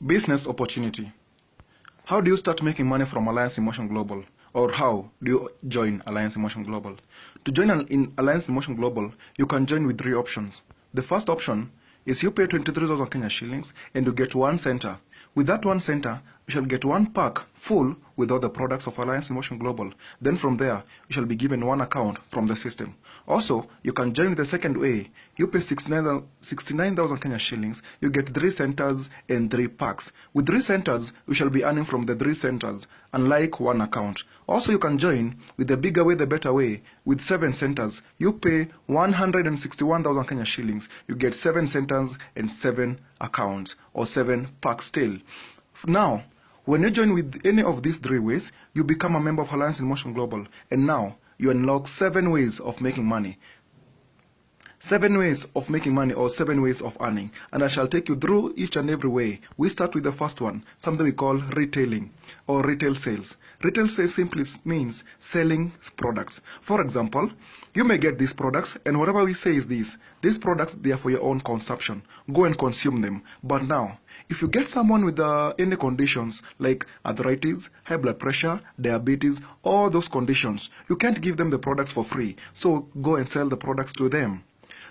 Business opportunity. How do you start making money from Alliance in Motion Global? Or how do you join Alliance in Motion Global? To join in Alliance in Motion Global, you can join with three options. The first option is you pay 23,000 Kenya shillings and you get one center. With that one center, you shall get one pack full with all the products of Alliance in Motion Global. Then from there, you shall be given one account from the system. Also, you can join with the second way. You pay 69,000 Kenya shillings, you get 3 centers and 3 packs. With 3 centers, you shall be earning from the 3 centers, unlike one account. Also, you can join with the bigger way, the better way. With 7 centers, you pay 161,000 Kenya shillings, you get 7 centers and 7 accounts, or 7 packs still. Now, when you join with any of these 3 ways, you become a member of Alliance in Motion Global, and now you unlock 7 ways of making money. 7 ways of making money, or 7 ways of earning, and I shall take you through each and every way. We start with the first one, something we call retailing or retail sales. Retail sales simply means selling products. For example, you may get these products, and whatever we say is these products, they are for your own consumption. Go and consume them. But now, if you get someone with any conditions like arthritis, high blood pressure, diabetes, all those conditions, you can't give them the products for free. So go and sell the products to them.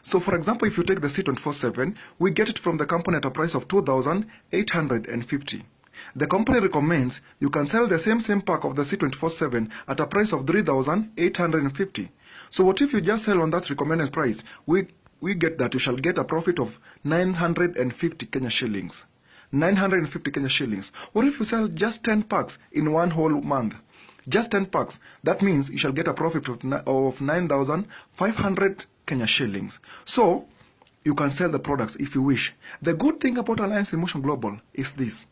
So for example, if you take the C24/7, we get it from the company at a price of 2,850. The company recommends you can sell the same pack of the C24/7 at a price of 3,850. So what if you just sell on that recommended price? We get that you shall get a profit of 950 Kenya shillings. 950 Kenya shillings. What if you sell just 10 packs in one whole month? Just 10 packs. That means you shall get a profit of 9,500 Kenya shillings. So you can sell the products if you wish. The good thing about Alliance in Motion Global is this.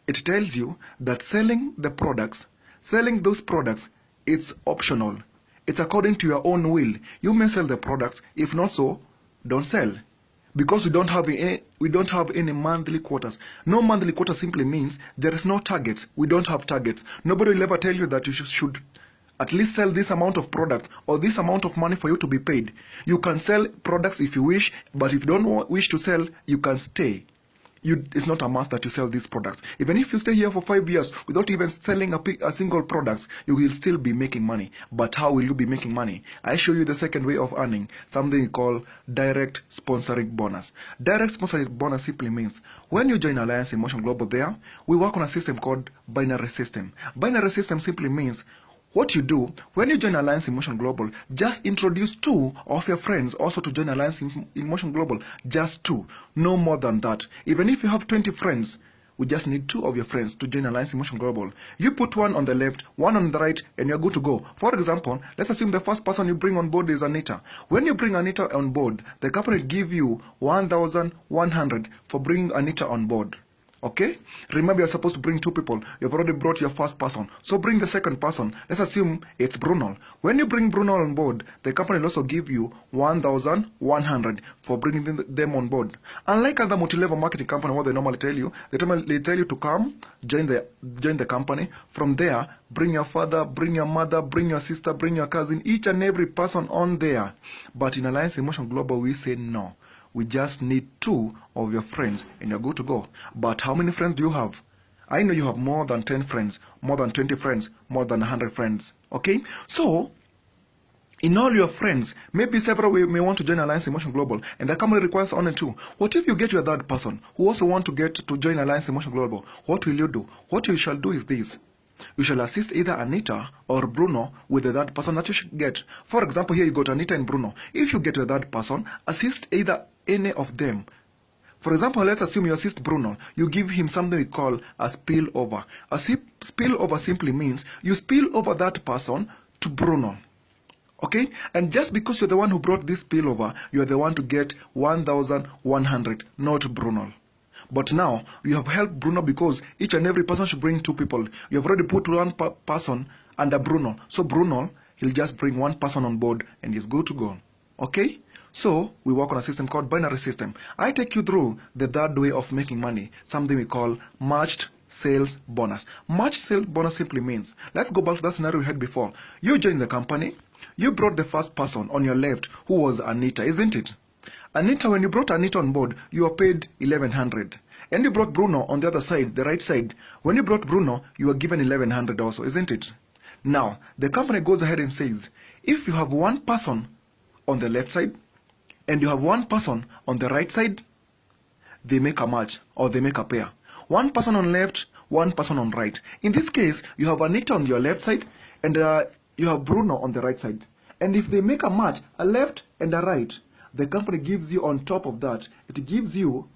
It tells you that selling those products, it's optional. It's according to your own will. You may sell the products. If not so, don't sell. Because we don't have any monthly quotas. No monthly quota simply means there is no targets. We don't have targets. Nobody will ever tell you that you should at least sell this amount of product or this amount of money for you to be paid. You can sell products if you wish, but if you don't wish to sell, you can stay. It's not a must that you sell these products. Even if you stay here for 5 years without even selling a single product, you will still be making money. But how will you be making money? I show you the second way of earning, something we call direct sponsoring bonus. Direct sponsoring bonus simply means when you join Alliance in Motion Global there, we work on a system called binary system. Binary system simply means what you do when you join Alliance in Motion Global, just introduce 2 of your friends also to join Alliance in Motion Global. Just 2, no more than that. Even if you have 20 friends, we just need 2 of your friends to join Alliance in Motion Global. You put one on the left, one on the right, and you're good to go. For example, let's assume the first person you bring on board is Anita. When you bring Anita on board, the company will give you 1,100 for bringing Anita on board. Okay? Remember, you're supposed to bring 2 people. You've already brought your first person. So bring the second person. Let's assume it's Bruno. When you bring Bruno on board, the company will also give you 1,100 for bringing them on board. Unlike other multi-level marketing company, what they normally tell you, they tell you to come, join the company. From there, bring your father, bring your mother, bring your sister, bring your cousin, each and every person on there. But in Alliance in Motion Global, we say no. We just need 2 of your friends and you're good to go. But how many friends do you have? I know you have more than 10 friends, more than 20 friends, more than 100 friends. Okay? So, in all your friends, maybe several may want to join Alliance in Motion Global, and the company requires only 2. What if you get your third person who also want to join Alliance in Motion Global? What will you do? What you shall do is this. You shall assist either Anita or Bruno with the third person that you should get. For example, here you got Anita and Bruno. If you get the third person, assist either any of them. For example, let's assume you assist Bruno. You give him something we call a spillover. A spillover simply means you spill over that person to Bruno. Okay? And just because you're the one who brought this spillover, you're the one to get 1,100, not Bruno. But now, you have helped Bruno because each and every person should bring 2 people. You have already put 1 person under Bruno. So Bruno, he'll just bring 1 person on board and he's good to go. Okay? So, we work on a system called binary system. I take you through the third way of making money, something we call matched sales bonus. Matched sales bonus simply means, let's go back to that scenario we had before. You joined the company, you brought the first person on your left who was Anita, isn't it? Anita, when you brought Anita on board, you were paid 1,100. and you brought Bruno on the other side, the right side. When you brought Bruno, you were given 1100 also, isn't it? Now, the company goes ahead and says, if you have one person on the left side and you have one person on the right side, they make a match or they make a pair. One person on left, one person on right. In this case, you have Anita on your left side and you have Bruno on the right side. And if they make a match, a left and a right, the company gives you on top of that, it gives you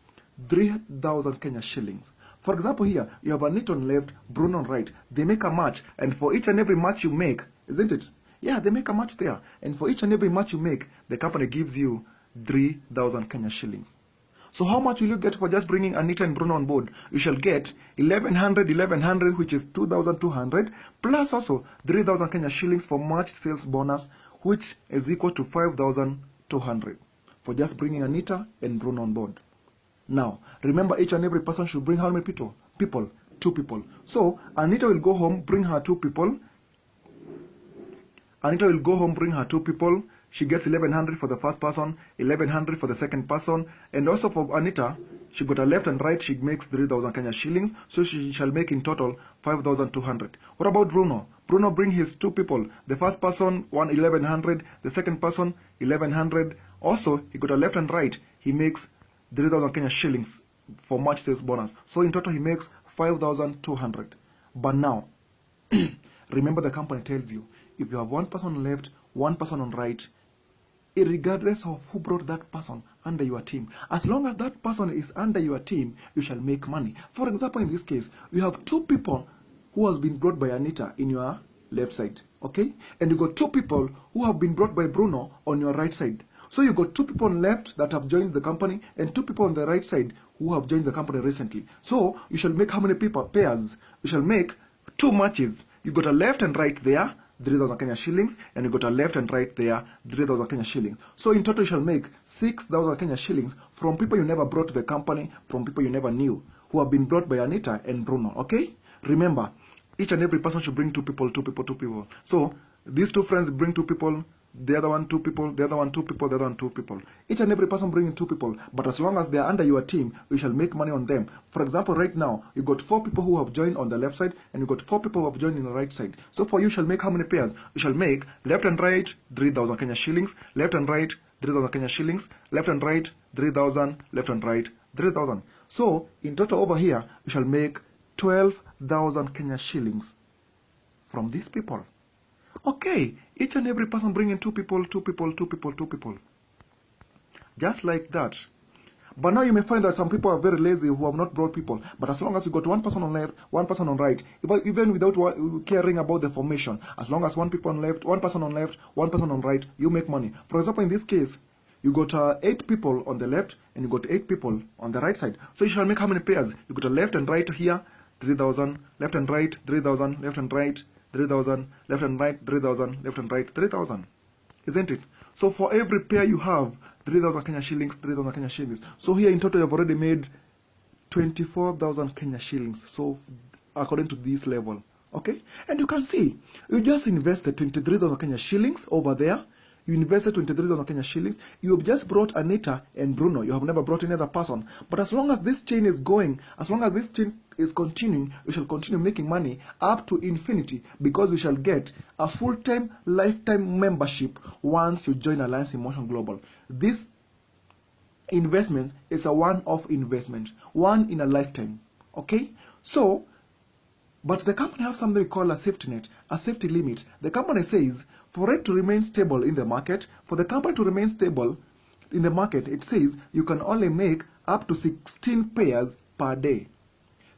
3,000 Kenya shillings. For example, here, you have Anita on left, Bruno on right. They make a match, and for each and every match you make, isn't it? Yeah, they make a match there. And for each and every match you make, the company gives you 3,000 Kenya shillings. So how much will you get for just bringing Anita and Bruno on board? You shall get 1,100, which is 2,200, plus also 3,000 Kenya shillings for match sales bonus, which is equal to 5,200 for just bringing Anita and Bruno on board. Now, remember, each and every person should bring how many people? People. 2 people. So, Anita will go home, bring her 2 people. Anita will go home, bring her 2 people. She gets 1,100 for the first person, 1,100 for the second person. And also for Anita, she got a left and right, she makes 3,000 Kenya shillings. So she shall make in total 5,200. What about Bruno? Bruno bring his 2 people. The first person, 1,100. The second person, 1,100. Also, he got a left and right. He makes 3,000 Kenya shillings for match sales bonus. So in total, he makes 5,200. But now, remember the company tells you, if you have one person on left, one person on right, regardless of who brought that person under your team, as long as that person is under your team, you shall make money. For example, in this case, you have 2 people who has been brought by Anita in your left side, okay? And you got 2 people who have been brought by Bruno on your right side. So you got 2 people on left that have joined the company and 2 people on the right side who have joined the company recently. So you shall make how many people pairs? You shall make 2 matches. You got a left and right there, 3,000 Kenya shillings, and you got a left and right there, 3,000 Kenya shillings. So in total you shall make 6,000 Kenya shillings from people you never brought to the company, from people you never knew, who have been brought by Anita and Bruno, okay? Remember, each and every person should bring 2 people, 2 people, 2 people. So these 2 friends bring 2 people, the other one 2 people, the other one 2 people, the other one 2 people. Each and every person bringing 2 people, but as long as they are under your team, you shall make money on them. For example, right now, you got 4 people who have joined on the left side, and you got 4 people who have joined on the right side. So for you shall make how many pairs? You shall make left and right, 3,000 Kenya shillings, left and right, 3,000 Kenya shillings, left and right, 3,000, left and right, 3,000. So in total over here, you shall make 12,000 Kenya shillings from these people. Okay, each and every person bringing 2 people, 2 people, 2 people, 2 people. Just like that. But now you may find that some people are very lazy who have not brought people. But as long as you got 1 person on left, 1 person on right, even without caring about the formation, as long as 1 person on left, 1 person on left, 1 person on right, you make money. For example, in this case, you got 8 people on the left and you got 8 people on the right side. So you shall make how many pairs? You got a left and right here, 3,000, left and right, 3,000, left and right, 3,000, left and right, 3,000, left and right, 3,000. Isn't it? So for every pair you have, 3,000 Kenya shillings, 3,000 Kenya shillings. So here in total you have already made 24,000 Kenya shillings. So according to this level, okay? And you can see, you just invested 23,000 Kenya shillings over there. You invested 23,000 Kenya shillings. You have just brought Anita and Bruno. You have never brought any other person. But as long as this chain is going, as long as this chain is continuing, you shall continue making money up to infinity, because you shall get a full-time, lifetime membership once you join Alliance in Motion Global. This investment is a one-off investment, one in a lifetime. Okay? So, but the company has something we call a safety net, a safety limit. The company says, for it to remain stable in the market, for the company to remain stable in the market, it says you can only make up to 16 pairs per day.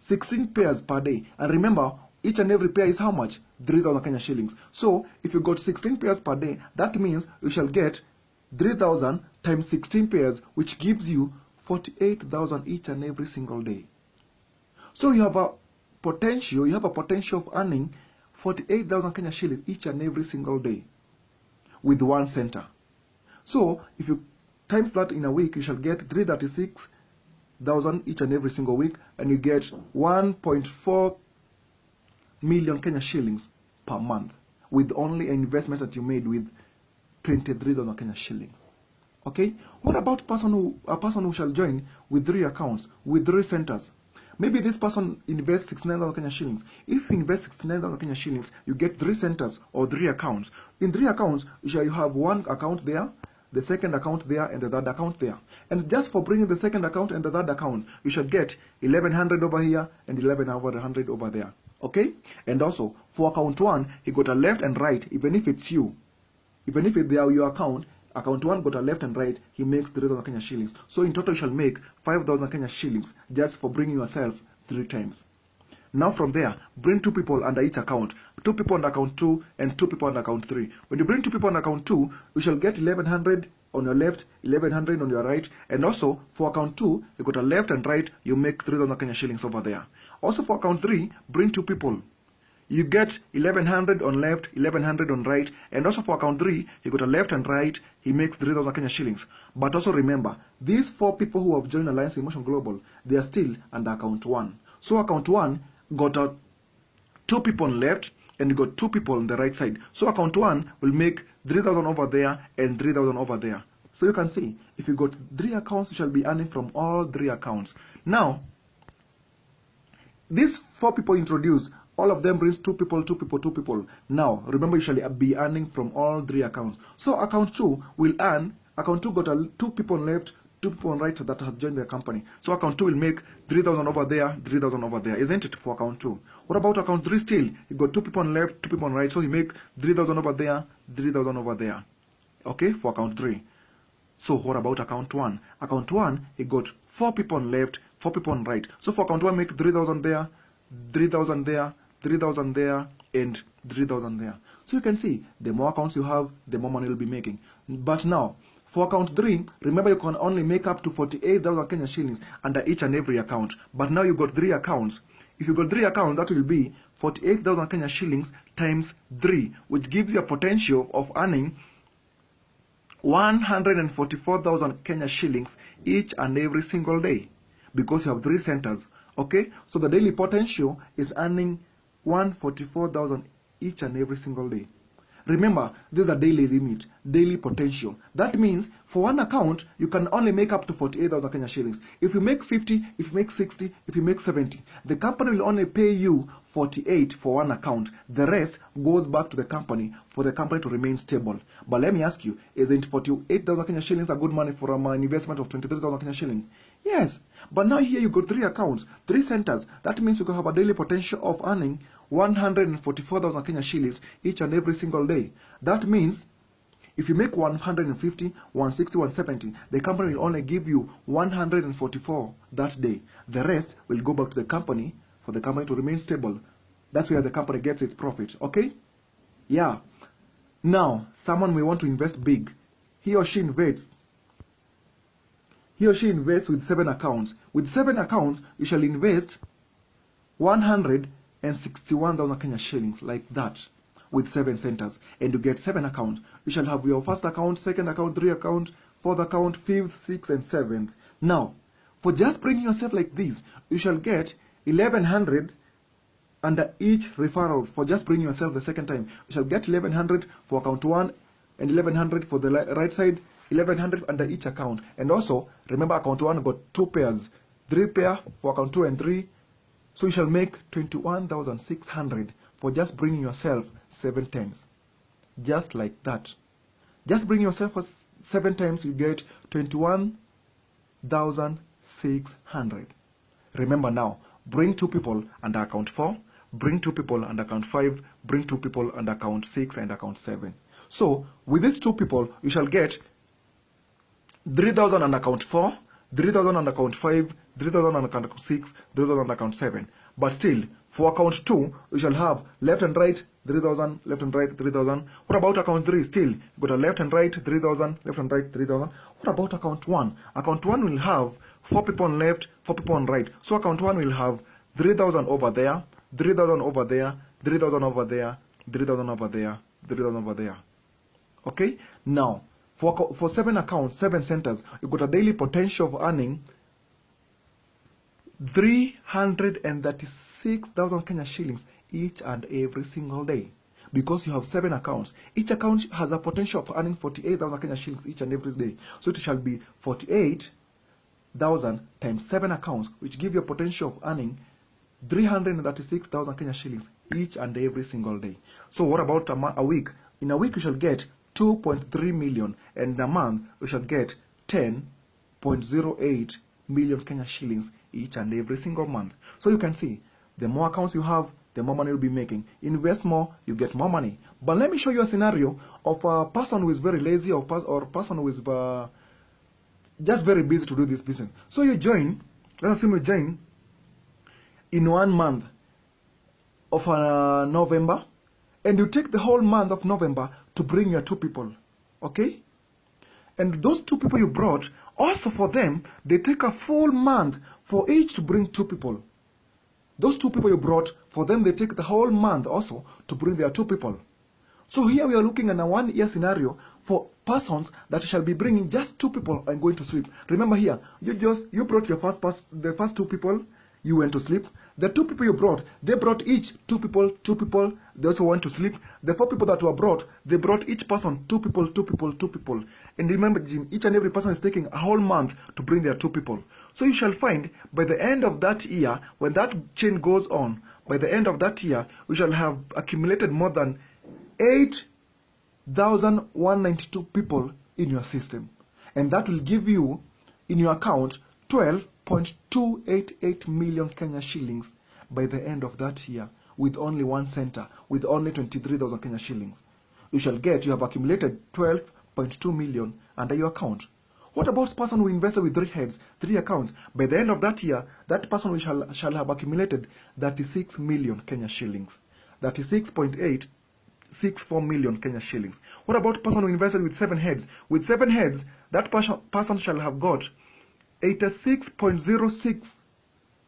16 pairs per day. And remember, each and every pair is how much? 3,000 Kenya shillings. So, if you got 16 pairs per day, that means you shall get 3,000 times 16 pairs, which gives you 48,000 each and every single day. So you have a potential of earning 48,000 Kenya shillings each and every single day with one center. So if you times that in a week, you shall get 336,000 each and every single week, and you get 1.4 million Kenya shillings per month with only an investment that you made with 23,000 Kenya shillings. Okay, what about a person who shall join with 3 accounts, with 3 centers? Maybe this person invests 69,000 Kenya shillings. If you invest 69,000 Kenya shillings, you get 3 centers or 3 accounts. In 3 accounts, you have one account there, the second account there, and the third account there. And just for bringing the second account and the third account, you should get 1,100 over here and 1,100 over there. Okay? And also, for account 1, he got a left and right, even if it's you. Even if they are your account 1 got a left and right, he makes 3,000 Kenya shillings. So in total, you shall make 5,000 Kenya shillings just for bringing yourself 3 times. Now from there, bring 2 people under each account. 2 people on account 2 and 2 people on account 3. When you bring 2 people on account 2, you shall get 1,100 on your left, 1,100 on your right. And also, for account 2, you got a left and right, you make 3,000 Kenya shillings over there. Also for account 3, bring 2 people. You get 1,100 on left, 1,100 on right, and also for account 3, he got a left and right, he makes 3,000 Kenya shillings. But also remember, these 4 people who have joined Alliance Emotion Global, they are still under account 1. So account 1 got 2 people on left, and you got 2 people on the right side. So account 1 will make 3,000 over there and 3,000 over there. So you can see, if you got 3 accounts, you shall be earning from all 3 accounts. Now, these 4 people introduced, all of them brings 2 people, 2 people, 2 people. Now, remember, you shall be earning from all 3 accounts. So account 2 will earn, account 2 got 2 people on left, 2 people on right that have joined the company. So account 2 will make 3,000 over there, 3,000 over there, isn't it, for account 2? What about account 3 still? He got 2 people on left, 2 people on right, so he make 3,000 over there, 3,000 over there. Okay, for account 3. So what about account 1? Account 1, he got 4 people on left, 4 people on right. So for account 1, make 3,000 there, 3,000 there, 3,000 there, and 3,000 there. So you can see, the more accounts you have, the more money you'll be making. But now, for account 3, remember you can only make up to 48,000 Kenya shillings under each and every account. But now you got 3 accounts. If you got 3 accounts, that will be 48,000 Kenya shillings times 3, which gives you a potential of earning 144,000 Kenya shillings each and every single day, because you have 3 centers. Okay, so the daily potential is earning 144,000 each and every single day. Remember, this is the daily limit, daily potential. That means for one account, you can only make up to 48,000 Kenya shillings. If you make 50, if you make 60, if you make 70, the company will only pay you 48 for one account. The rest goes back to the company for the company to remain stable. But let me ask you, isn't 48,000 Kenya shillings a good money for an investment of 23,000 Kenya shillings? Yes, but now here you got 3 accounts, 3 centers. That means you can have a daily potential of earning 144,000 Kenya shillings each and every single day. That means if you make 150, 160, 170, the company will only give you 144 that day. The rest will go back to the company for the company to remain stable. That's where the company gets its profit, okay? Yeah. Now, someone may want to invest big. He or she invests with 7 accounts. With 7 accounts, you shall invest 161,000 Kenya shillings, like that, with 7 centers. And you get 7 accounts. You shall have your first account, second account, 3 account, 4th account, 5th, 6th, and 7th. Now, for just bringing yourself like this, you shall get 1,100 under each referral. For just bringing yourself the second time, you shall get 1,100 for account 1 and 1,100 for the right side, 1,100 under each account. And also, remember, account 1 got 2 pairs, 3 pair for account 2 and 3. So you shall make 21,600 for just bringing yourself 7 times. Just like that. Just bring yourself for 7 times, you get 21,600. Remember now, bring 2 people under account 4, bring 2 people under account 5, bring 2 people under account 6 and account 7. So with these 2 people, you shall get 3,000 on account 4, 3,000 on account 5, 3,000 on account 6, 3,000 on account 7. But still, for account 2, you shall have left and right 3,000, left and right 3,000. What about account 3? Still, you got a left and right 3,000, left and right 3,000. What about account 1? Account 1 will have 4 people on left, 4 people on right. So account 1 will have 3,000 over there, 3,000 over there, 3,000 over there, 3,000 over there, 3,000 over there. Okay? Now, for 7 accounts, 7 centers, you got a daily potential of earning 336,000 Kenya shillings each and every single day. because you have 7 accounts. Each account has a potential of earning 48,000 Kenya shillings each and every day. So it shall be 48,000 times 7 accounts, which give you a potential of earning 336,000 Kenya shillings each and every single day. So what about a week? In a week you shall get 2.3 million, and in a month you shall get 10.08 million Kenya shillings each and every single month. So you can see, the more accounts you have, the more money you'll be making. Invest more, you get more money. But let me show you a scenario of a person who is very lazy, or person who is just very busy to do this business. So you join, let's assume you join in 1 month of November, and you take the whole month of November to bring your 2 people, okay? And those 2 people you brought, also for them, they take a full month for each to bring 2 people. Those 2 people you brought, for them they take the whole month also to bring their 2 people. So here we are looking at a 1 year scenario for persons that shall be bringing just 2 people and going to sleep. Remember here, you brought your the first 2 people, you went to sleep. The 2 people you brought, they brought each 2 people, 2 people, they also went to sleep. The 4 people that were brought, they brought each person 2 people, 2 people, 2 people. And remember, Jim, each and every person is taking a whole month to bring their 2 people. So you shall find by the end of that year, when that chain goes on, by the end of that year, we shall have accumulated more than 8,192 people in your system. And that will give you, in your account, 12.288 million Kenya shillings by the end of that year, with only 1 center, with only 23,000 Kenya shillings. You have accumulated 12.2 million under your account. What about person who invested with 3 heads, 3 accounts? By the end of that year, that person shall have accumulated 36 million Kenya shillings, 36.864 million Kenya shillings. What about person who invested with 7 heads? With 7 heads, that person shall have got 86.06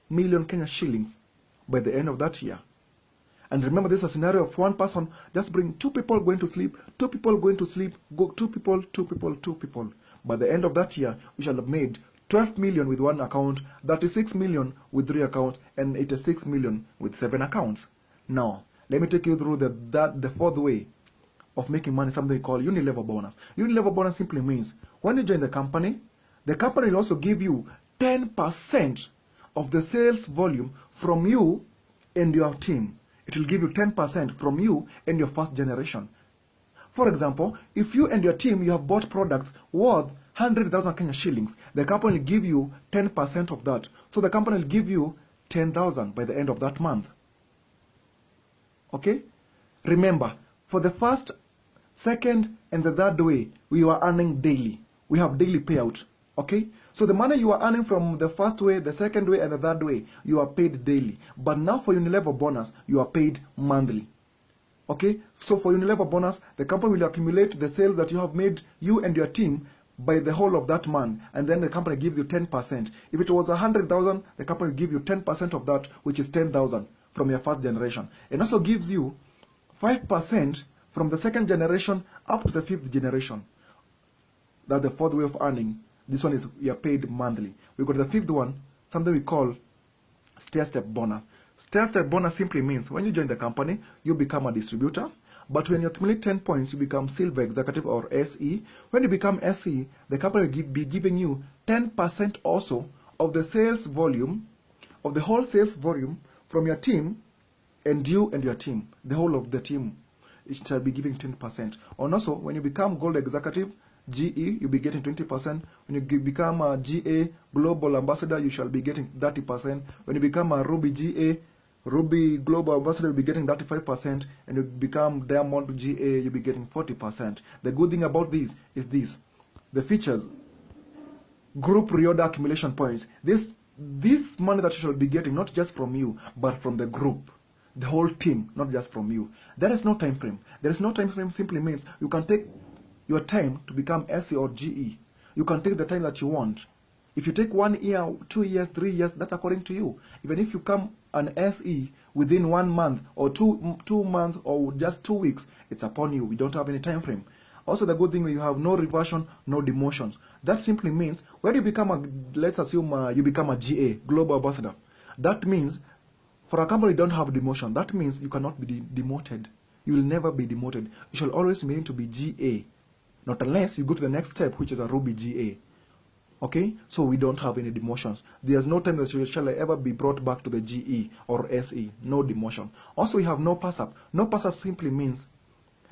million Kenya shillings by the end of that year. And remember, this is a scenario of 1 person just bring 2 people going to sleep, 2 people going to sleep, 2 people, 2 people, 2 people. By the end of that year, we shall have made 12 million with 1 account, 36 million with 3 accounts, and 86 million with 7 accounts. Now, let me take you through the 4th way of making money, something we call unilevel bonus. Unilevel bonus simply means when you join the company will also give you 10% of the sales volume from you and your team. It will give you 10% from you and your first generation. For example, if you and your team, you have bought products worth 100,000 Kenya shillings, the company will give you 10% of that. So the company will give you 10,000 by the end of that month. Okay? Remember, for the first, second, and the 3rd way, we are earning daily. We have daily payout. Okay? So the money you are earning from the 1st way, the 2nd way, and the 3rd way, you are paid daily. But now for unilevel bonus, you are paid monthly. Okay? So for unilevel bonus, the company will accumulate the sales that you have made, you and your team, by the whole of that month, and then the company gives you 10%. If it was 100,000, the company will give you 10% of that, which is 10,000 from your first generation. And also gives you 5% from the 2nd generation up to the 5th generation. That's the 4th way of earning. This one is you are paid monthly. We got the 5th one, something we call stair-step bonus. Stair-step bonus simply means when you join the company, you become a distributor. But when you accumulate 10 points, you become Silver Executive or SE. When you become SE, the company will be giving you 10% also of the sales volume, of the whole sales volume from your team, and you and your team, the whole of the team, it shall be giving 10%. And also, when you become Gold Executive, GE, you'll be getting 20%. When you become a GA Global Ambassador, you shall be getting 30%. When you become a Ruby GA, Ruby Global Ambassador, you'll be getting 35%. And you become Diamond GA, you'll be getting 40%. The good thing about this is this. The features, group reorder accumulation points. This money that you shall be getting, not just from you, but from the group. The whole team, not just from you. There is no time frame. There is no time frame simply means you can take your time to become SE or GE. You can take the time that you want. If you take 1 year, 2 years, 3 years, that's according to you. Even if you come an SE within 1 month or two months or just 2 weeks, it's upon you. We don't have any time frame. Also, the good thing is you have no reversion, no demotions. That simply means when you become let's assume you become a GA, Global Ambassador. That means for a company you don't have demotion. That means you cannot be demoted. You will never be demoted. You shall always remain to be GA. Not unless you go to the next step, which is a Ruby GA. Okay, so we don't have any demotions. There's no time that you shall ever be brought back to the GE or SE. No demotion. Also, we have no pass up. No pass up simply means,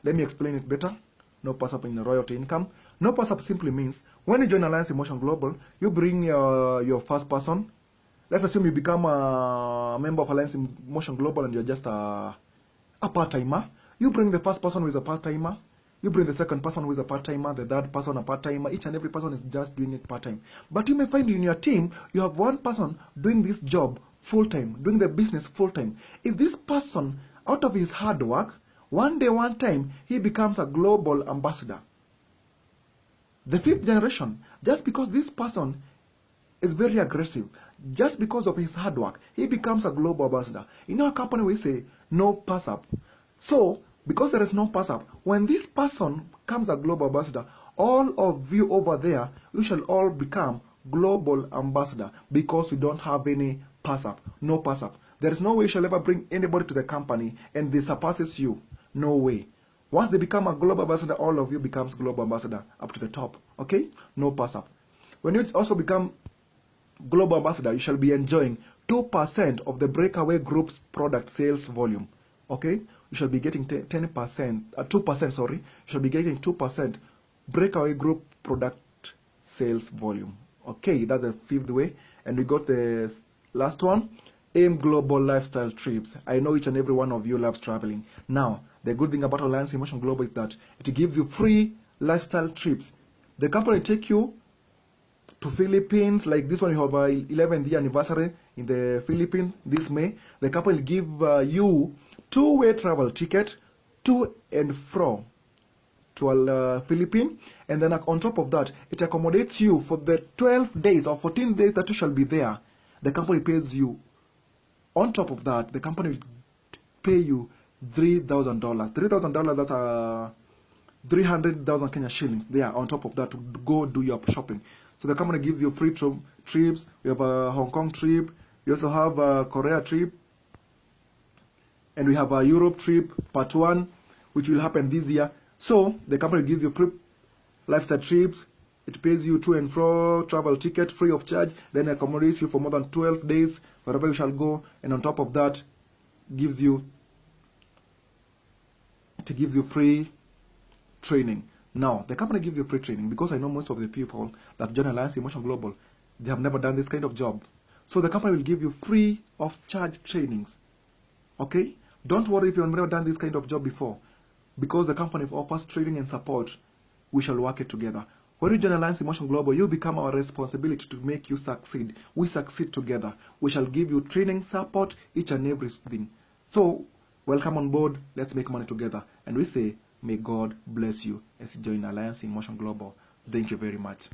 let me explain it better. No pass up in the royalty income. No pass up simply means when you join Alliance Emotion Global, you bring your first person. Let's assume you become a member of Alliance Emotion Global and you're just a part-timer. You bring the first person who is a part-timer. You bring the second person who is a part-timer, the third person a part-timer. Each and every person is just doing it part-time. But you may find in your team, you have one person doing this job full-time, doing the business full-time. If this person, out of his hard work, one day, one time, he becomes a global ambassador. The fifth generation, just because this person is very aggressive, just because of his hard work, he becomes a global ambassador. In our company, we say no pass-up. So, because there is no pass-up, when this person becomes a global ambassador, all of you over there, you shall all become global ambassador because you don't have any pass-up. No pass-up. There is no way you shall ever bring anybody to the company and they surpasses you. No way. Once they become a global ambassador, all of you becomes global ambassador up to the top. Okay? No pass-up. When you also become global ambassador, you shall be enjoying 2% of the Breakaway Group's product sales volume. Okay? You shall be getting 2%, sorry. You shall be getting 2% Breakaway Group product sales volume. Okay, that's the fifth way. And we got the last one, AIM Global Lifestyle Trips. I know each and every one of you loves traveling. Now, the good thing about Alliance Emotion Global is that it gives you free lifestyle trips. The company take you to Philippines, like this one, you have a 11th year anniversary in the Philippines this May. The company will give you two-way travel ticket to and from to Philippines, and then on top of that, it accommodates you for the 12 days or 14 days that you shall be there. The company pays you. On top of that, the company will pay you $3,000. $3,000, that's 300,000 Kenya shillings there on top of that to go do your shopping. So the company gives you free trips. We have a Hong Kong trip. We also have a Korea trip. And we have a Europe trip, part 1, which will happen this year. So the company gives you free lifestyle trips. It pays you to and fro travel ticket free of charge. Then accommodates you for more than 12 days, wherever you shall go. And on top of that, gives you free training. Now, the company gives you free training because I know most of the people that join Alliance Emotion Global, they have never done this kind of job. So the company will give you free of charge trainings. Okay? Don't worry if you have never done this kind of job before, because the company offers training and support. We shall work it together. When you join Alliance Emotion Global, you become our responsibility to make you succeed. We succeed together. We shall give you training, support, each and everything. So, welcome on board. Let's make money together. And we say, may God bless you as you join Alliance Emotion Global. Thank you very much.